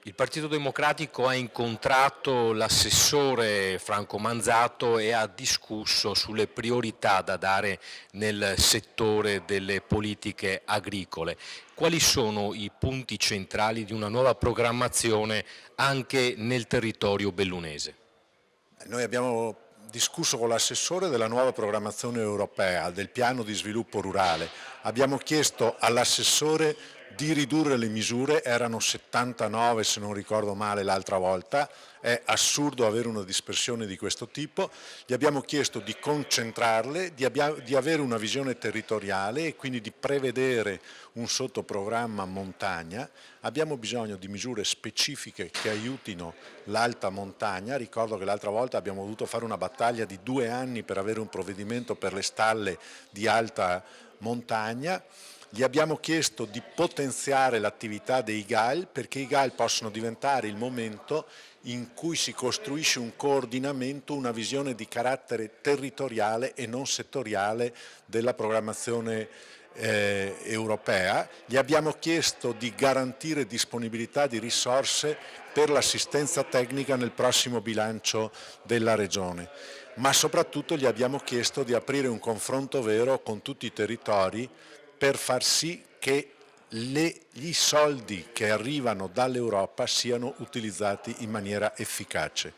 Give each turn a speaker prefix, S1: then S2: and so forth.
S1: Il Partito Democratico ha incontrato l'assessore Franco Manzato e ha discusso sulle priorità da dare nel settore delle politiche agricole. Quali sono i punti centrali di una nuova programmazione anche nel territorio bellunese?
S2: Noi abbiamo discusso con l'assessore della nuova programmazione europea, del piano di sviluppo rurale. Abbiamo chiesto all'assessore di ridurre le misure, erano 79 se non ricordo male l'altra volta, è assurdo avere una dispersione di questo tipo, gli abbiamo chiesto di concentrarle, di avere una visione territoriale e quindi di prevedere un sottoprogramma montagna. Abbiamo bisogno di misure specifiche che aiutino l'alta montagna. Ricordo che l'altra volta abbiamo dovuto fare una battaglia di 2 anni per avere un provvedimento per le stalle di alta montagna. Gli abbiamo chiesto di potenziare l'attività dei GAL perché i GAL possono diventare il momento in cui si costruisce un coordinamento, una visione di carattere territoriale e non settoriale della programmazione europea. Gli abbiamo chiesto di garantire disponibilità di risorse per l'assistenza tecnica nel prossimo bilancio della Regione, ma soprattutto gli abbiamo chiesto di aprire un confronto vero con tutti i territori per far sì che gli soldi che arrivano dall'Europa siano utilizzati in maniera efficace.